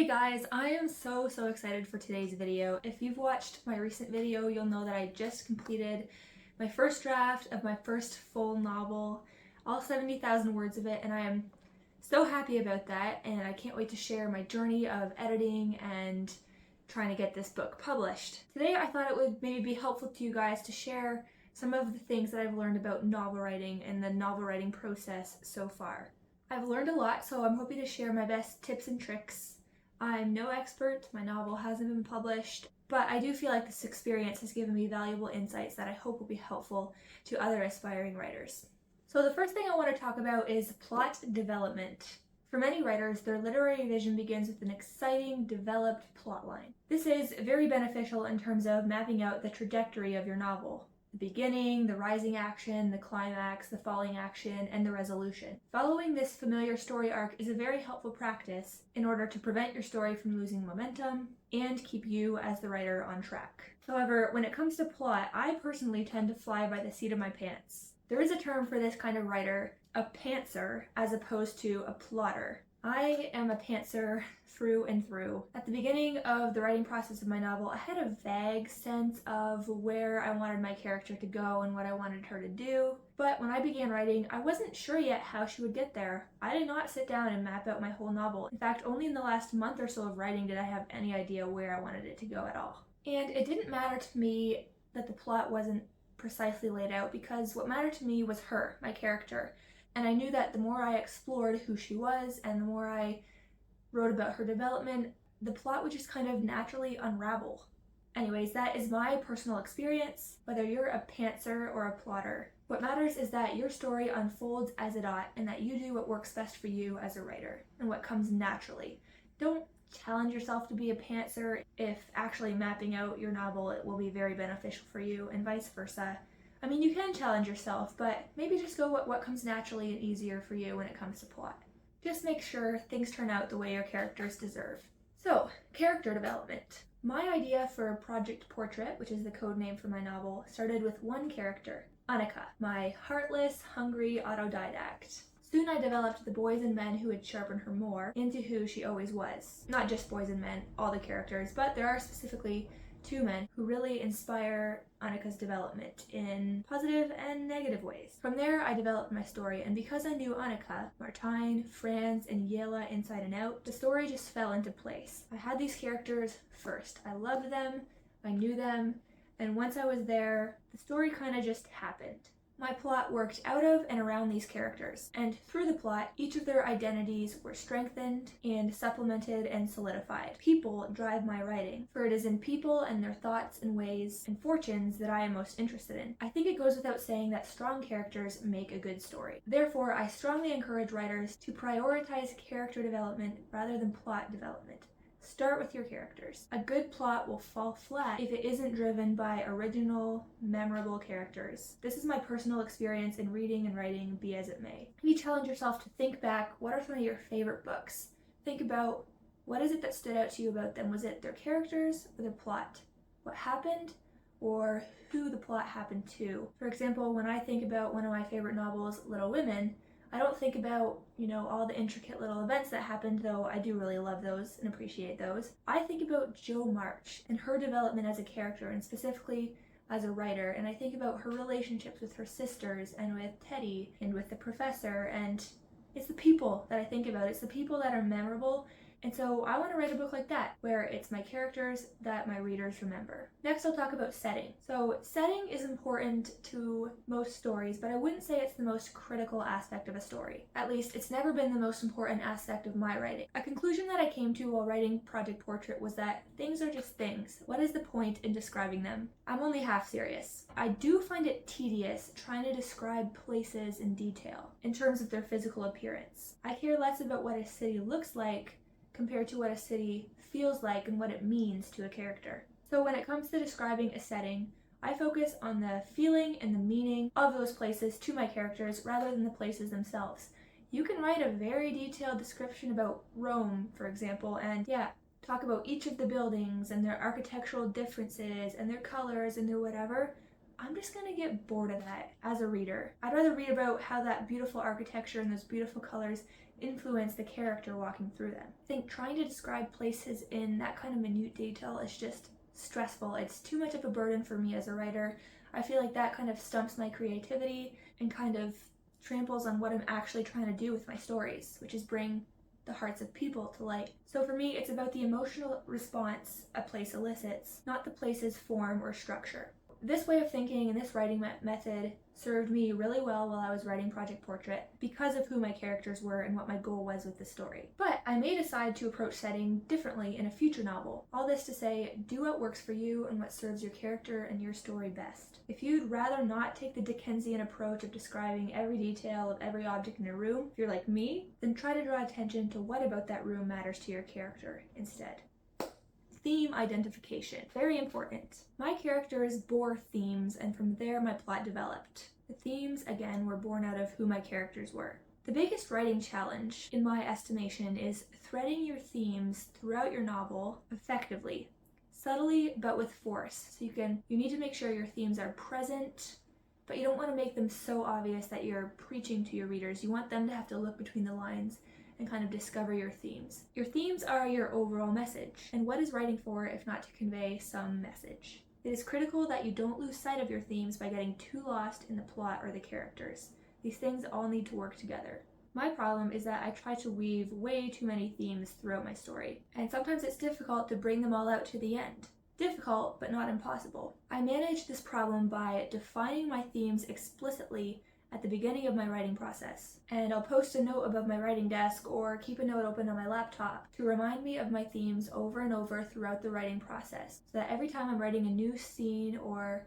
guys, I am so excited for today's video. If you've watched my recent video, you'll know that I just completed my first draft of my first full novel, all 70,000 words of it, and I am so happy about that, and I can't wait to share my journey of editing and trying to get this book published. Today I thought it would maybe be helpful to you guys to share some of the things that I've learned about novel writing and the novel writing process so far. I've learned a lot, so I'm hoping to share my best tips and tricks. I'm no expert, my novel hasn't been published, but I do feel like this experience has given me valuable insights that I hope will be helpful to other aspiring writers. So the first thing I want to talk about is plot development. For many writers, their literary vision begins with an exciting, developed plotline. This is very beneficial in terms of mapping out the trajectory of your novel. The beginning, the rising action, the climax, the falling action, and the resolution. Following this familiar story arc is a very helpful practice in order to prevent your story from losing momentum and keep you as the writer on track. However, when it comes to plot, I personally tend to fly by the seat of my pants. There is a term for this kind of writer, a pantser, as opposed to a plotter. I am a pantser through and through. At the beginning of the writing process of my novel, I had a vague sense of where I wanted my character to go and what I wanted her to do, but when I began writing, I wasn't sure yet how she would get there. I did not sit down and map out my whole novel. In fact, only in the last month or so of writing did I have any idea where I wanted it to go at all. And it didn't matter to me that the plot wasn't precisely laid out, because what mattered to me was her, my character. And I knew that the more I explored who she was and the more I wrote about her development, the plot would just kind of naturally unravel. Anyways, that is my personal experience, whether you're a pantser or a plotter. What matters is that your story unfolds as it ought and that you do what works best for you as a writer and what comes naturally. Don't challenge yourself to be a pantser if actually mapping out your novel it will be very beneficial for you, and vice versa. I mean, you can challenge yourself, but maybe just go what comes naturally and easier for you when it comes to plot. Just make sure things turn out the way your characters deserve. So, character development. My idea for Project Portrait, which is the code name for my novel, started with one character, Annika, my heartless, hungry autodidact. Soon I developed the boys and men who would sharpen her more into who she always was. Not just boys and men, all the characters, but there are specifically two men who really inspire Annika's development in positive and negative ways. From there, I developed my story, and because I knew Annika, Martine, Franz, and Yela inside and out, the story just fell into place. I had these characters first. I loved them, I knew them, and once I was there, the story kind of just happened. My plot worked out of and around these characters, and through the plot, each of their identities were strengthened and supplemented and solidified. People drive my writing, for it is in people and their thoughts and ways and fortunes that I am most interested in. I think it goes without saying that strong characters make a good story. Therefore, I strongly encourage writers to prioritize character development rather than plot development. Start with your characters. A good plot will fall flat if it isn't driven by original, memorable characters. This is my personal experience in reading and writing, be as it may. Maybe challenge yourself to think back, what are some of your favorite books? Think about, what is it that stood out to you about them? Was it their characters or their plot? What happened? Or who the plot happened to? For example, when I think about one of my favorite novels, Little Women, I don't think about, all the intricate little events that happened, though I do really love those and appreciate those. I think about Jo March and her development as a character, and specifically as a writer, and I think about her relationships with her sisters and with Teddy and with the professor, and it's the people that I think about. It's the people that are memorable. And so I want to write a book like that, where it's my characters that my readers remember. Next, I'll talk about setting. So setting is important to most stories, but I wouldn't say it's the most critical aspect of a story. At least, it's never been the most important aspect of my writing. A conclusion that I came to while writing Project Portrait was that things are just things. What is the point in describing them? I'm only half serious. I do find it tedious trying to describe places in detail in terms of their physical appearance. I care less about what a city looks like compared to what a city feels like and what it means to a character. So when it comes to describing a setting, I focus on the feeling and the meaning of those places to my characters rather than the places themselves. You can write a very detailed description about Rome, for example, and talk about each of the buildings and their architectural differences and their colors and their whatever, I'm just gonna get bored of that as a reader. I'd rather read about how that beautiful architecture and those beautiful colors influence the character walking through them. I think trying to describe places in that kind of minute detail is just stressful. It's too much of a burden for me as a writer. I feel like that kind of stumps my creativity and kind of tramples on what I'm actually trying to do with my stories, which is bring the hearts of people to light. So for me, it's about the emotional response a place elicits, not the place's form or structure. This way of thinking and this writing method served me really well while I was writing Project Portrait because of who my characters were and what my goal was with the story. But I may decide to approach setting differently in a future novel. All this to say, do what works for you and what serves your character and your story best. If you'd rather not take the Dickensian approach of describing every detail of every object in a room, if you're like me, then try to draw attention to what about that room matters to your character instead. Theme identification. Very important. My characters bore themes, and from there my plot developed. The themes, again, were born out of who my characters were. The biggest writing challenge, in my estimation, is threading your themes throughout your novel effectively, subtly but with force. So you need to make sure your themes are present, but you don't want to make them so obvious that you're preaching to your readers. You want them to have to look between the lines and kind of discover your themes. Your themes are your overall message. And what is writing for if not to convey some message? It is critical that you don't lose sight of your themes by getting too lost in the plot or the characters. These things all need to work together. My problem is that I try to weave way too many themes throughout my story, and sometimes it's difficult to bring them all out to the end. Difficult, but not impossible. I manage this problem by defining my themes explicitly at the beginning of my writing process, and I'll post a note above my writing desk or keep a note open on my laptop to remind me of my themes over and over throughout the writing process, so that every time I'm writing a new scene or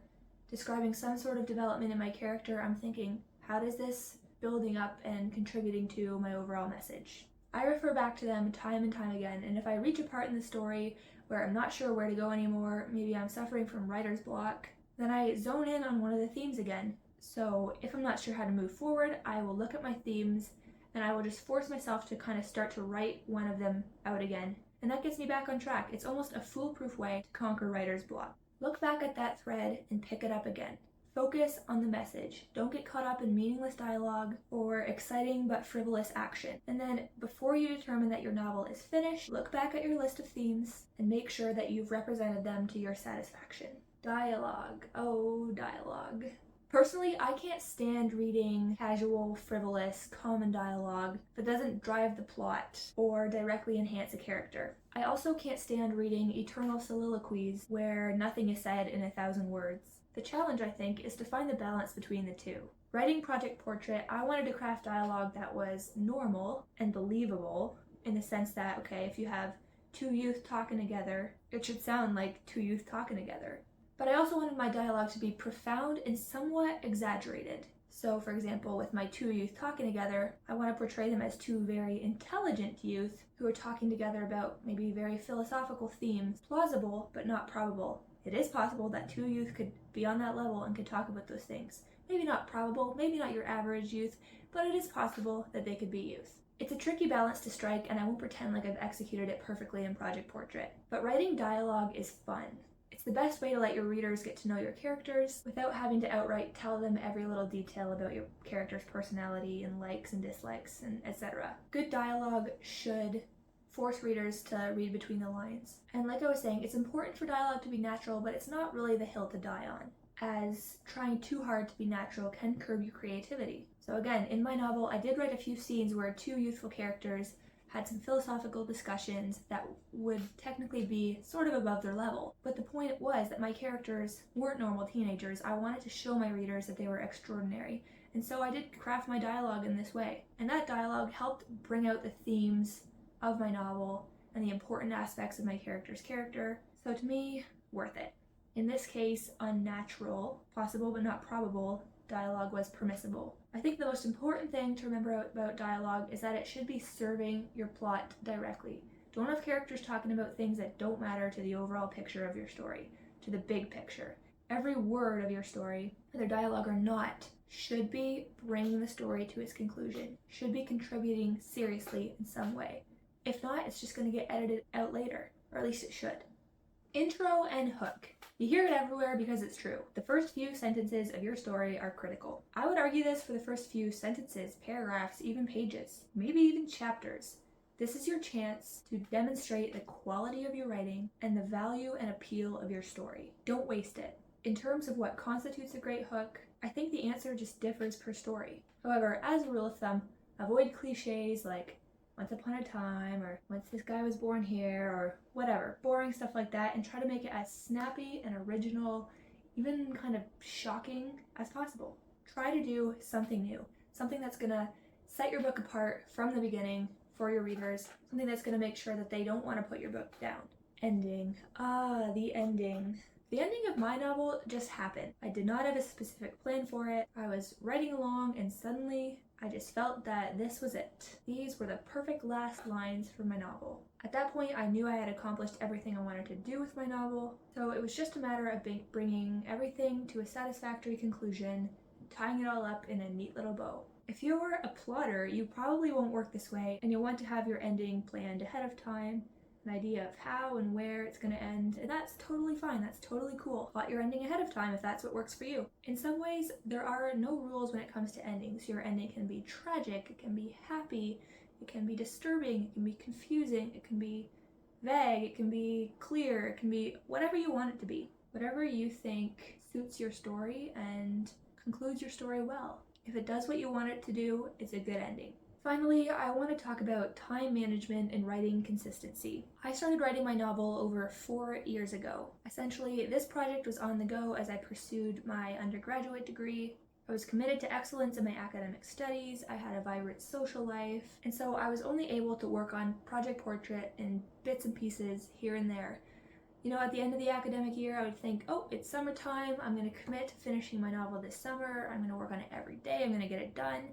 describing some sort of development in my character, I'm thinking, how does this building up and contributing to my overall message? I refer back to them time and time again, and if I reach a part in the story where I'm not sure where to go anymore, maybe I'm suffering from writer's block, then I zone in on one of the themes again. So if I'm not sure how to move forward, I will look at my themes and I will just force myself to kind of start to write one of them out again. And that gets me back on track. It's almost a foolproof way to conquer writer's block. Look back at that thread and pick it up again. Focus on the message. Don't get caught up in meaningless dialogue or exciting but frivolous action. And then before you determine that your novel is finished, look back at your list of themes and make sure that you've represented them to your satisfaction. Dialogue. Oh, dialogue. Personally, I can't stand reading casual, frivolous, common dialogue that doesn't drive the plot or directly enhance a character. I also can't stand reading eternal soliloquies where nothing is said in 1,000 words. The challenge, I think, is to find the balance between the two. Writing Project Portrait, I wanted to craft dialogue that was normal and believable in the sense that, okay, if you have two youth talking together, it should sound like two youth talking together. But I also wanted my dialogue to be profound and somewhat exaggerated. So, for example, with my two youth talking together, I want to portray them as two very intelligent youth who are talking together about maybe very philosophical themes, plausible but not probable. It is possible that two youth could be on that level and could talk about those things. Maybe not probable, maybe not your average youth, but it is possible that they could be youth. It's a tricky balance to strike, and I won't pretend like I've executed it perfectly in Project Portrait. But writing dialogue is fun. It's the best way to let your readers get to know your characters without having to outright tell them every little detail about your character's personality and likes and dislikes and etc. Good dialogue should force readers to read between the lines. And like I was saying, it's important for dialogue to be natural, but it's not really the hill to die on, as trying too hard to be natural can curb your creativity. So again, in my novel, I did write a few scenes where two youthful characters had some philosophical discussions that would technically be sort of above their level. But the point was that my characters weren't normal teenagers. I wanted to show my readers that they were extraordinary. And so I did craft my dialogue in this way. And that dialogue helped bring out the themes of my novel and the important aspects of my character's character. So to me, worth it. In this case, unnatural, possible but not probable, dialogue was permissible. I think the most important thing to remember about dialogue is that it should be serving your plot directly. Don't have characters talking about things that don't matter to the overall picture of your story, to the big picture. Every word of your story, whether dialogue or not, should be bringing the story to its conclusion, should be contributing seriously in some way. If not, it's just going to get edited out later, or at least it should. Intro and hook. You hear it everywhere because it's true. The first few sentences of your story are critical. I would argue this for the first few sentences, paragraphs, even pages, maybe even chapters. This is your chance to demonstrate the quality of your writing and the value and appeal of your story. Don't waste it. In terms of what constitutes a great hook, I think the answer just differs per story. However, as a rule of thumb, avoid cliches like once upon a time, or once this guy was born here, or whatever, boring stuff like that, and try to make it as snappy and original, even kind of shocking as possible. Try to do something new, something that's gonna set your book apart from the beginning for your readers, something that's gonna make sure that they don't want to put your book down. Ending. The ending. The ending of my novel just happened. I did not have a specific plan for it. I was writing along and suddenly I just felt that this was it. These were the perfect last lines for my novel. At that point, I knew I had accomplished everything I wanted to do with my novel, so it was just a matter of bringing everything to a satisfactory conclusion, tying it all up in a neat little bow. If you're a plotter, you probably won't work this way, and you'll want to have your ending planned ahead of time, an idea of how and where it's going to end, and that's totally fine, that's totally cool. Plot your ending ahead of time if that's what works for you. In some ways, there are no rules when it comes to endings. Your ending can be tragic, it can be happy, it can be disturbing, it can be confusing, it can be vague, it can be clear, it can be whatever you want it to be. Whatever you think suits your story and concludes your story well. If it does what you want it to do, it's a good ending. Finally, I want to talk about time management and writing consistency. I started writing my novel over 4 years ago. Essentially, this project was on the go as I pursued my undergraduate degree. I was committed to excellence in my academic studies, I had a vibrant social life, and so I was only able to work on Project Portrait in bits and pieces here and there. You know, at the end of the academic year, I would think, oh, it's summertime, I'm going to commit to finishing my novel this summer, I'm going to work on it every day, I'm going to get it done.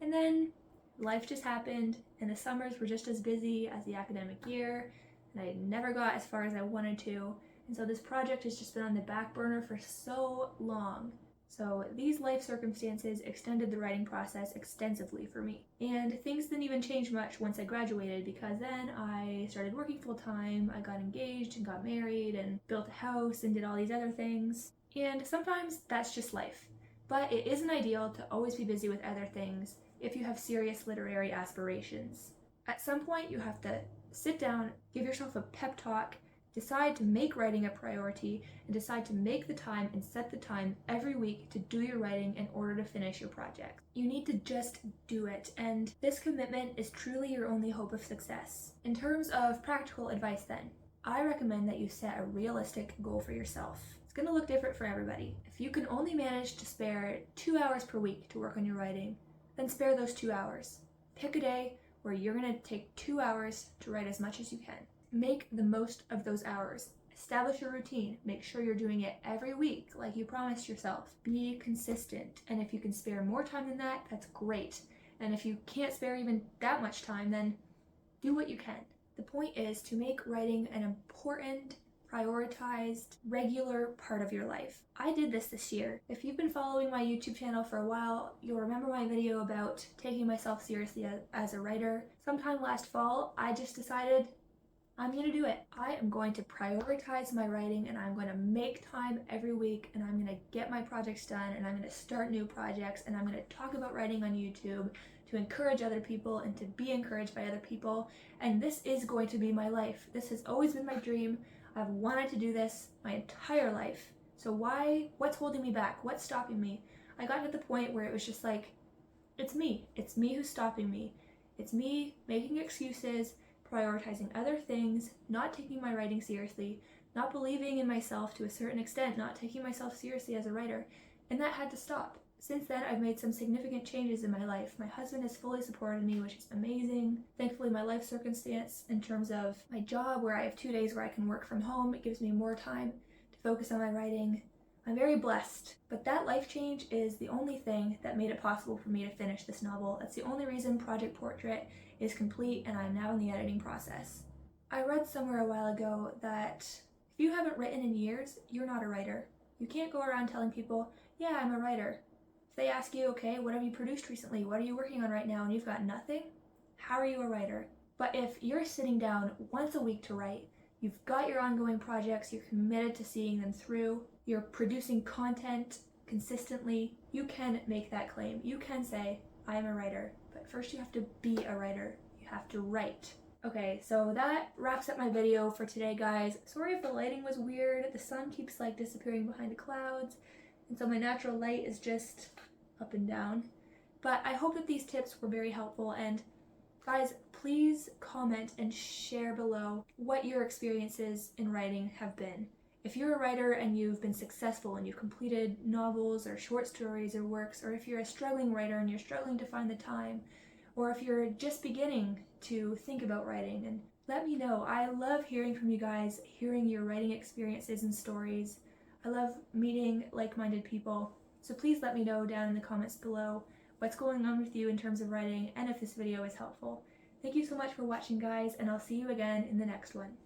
And then life just happened, and the summers were just as busy as the academic year, and I never got as far as I wanted to, and so this project has just been on the back burner for so long. So these life circumstances extended the writing process extensively for me. And things didn't even change much once I graduated, because then I started working full-time, I got engaged and got married and built a house and did all these other things. And sometimes that's just life. But it isn't ideal to always be busy with other things if you have serious literary aspirations. At some point, you have to sit down, give yourself a pep talk, decide to make writing a priority, and decide to make the time and set the time every week to do your writing in order to finish your project. You need to just do it, and this commitment is truly your only hope of success. In terms of practical advice then, I recommend that you set a realistic goal for yourself. It's going to look different for everybody. If you can only manage to spare 2 hours per week to work on your writing, then spare those 2 hours. Pick a day where you're going to take 2 hours to write as much as you can. Make the most of those hours. Establish a routine. Make sure you're doing it every week like you promised yourself. Be consistent. And if you can spare more time than that, that's great. And if you can't spare even that much time, then do what you can. The point is to make writing an important, prioritized, regular part of your life. I did this year. If you've been following my YouTube channel for a while, you'll remember my video about taking myself seriously as a writer. Sometime last fall, I just decided I'm going to do it. I am going to prioritize my writing, and I'm going to make time every week, and I'm going to get my projects done, and I'm going to start new projects, and I'm going to talk about writing on YouTube to encourage other people and to be encouraged by other people. And this is going to be my life. This has always been my dream. I've wanted to do this my entire life. So what's holding me back? What's stopping me? I got to the point where it was just like, it's me. It's me who's stopping me. It's me making excuses, prioritizing other things, not taking my writing seriously, not believing in myself to a certain extent, not taking myself seriously as a writer. And that had to stop. Since then, I've made some significant changes in my life. My husband has fully supported me, which is amazing. Thankfully, my life circumstance in terms of my job, where I have 2 days where I can work from home, it gives me more time to focus on my writing. I'm very blessed, but that life change is the only thing that made it possible for me to finish this novel. That's the only reason Project Portrait is complete, and I'm now in the editing process. I read somewhere a while ago that if you haven't written in years, you're not a writer. You can't go around telling people, yeah, I'm a writer. If they ask you, okay, what have you produced recently? What are you working on right now? And you've got nothing, how are you a writer? But if you're sitting down once a week to write, you've got your ongoing projects, you're committed to seeing them through, you're producing content consistently, you can make that claim. You can say, I am a writer. But first you have to be a writer. You have to write. Okay, so that wraps up my video for today, guys. Sorry if the lighting was weird. The sun keeps like disappearing behind the clouds, and so my natural light is just up and down. But I hope that these tips were very helpful, and guys, please comment and share below what your experiences in writing have been. If you're a writer and you've been successful and you've completed novels or short stories or works, or if you're a struggling writer and you're struggling to find the time, or if you're just beginning to think about writing, and let me know. I love hearing from you guys, hearing your writing experiences and stories. I love meeting like-minded people. So please let me know down in the comments below what's going on with you in terms of writing and if this video is helpful. Thank you so much for watching, guys, and I'll see you again in the next one.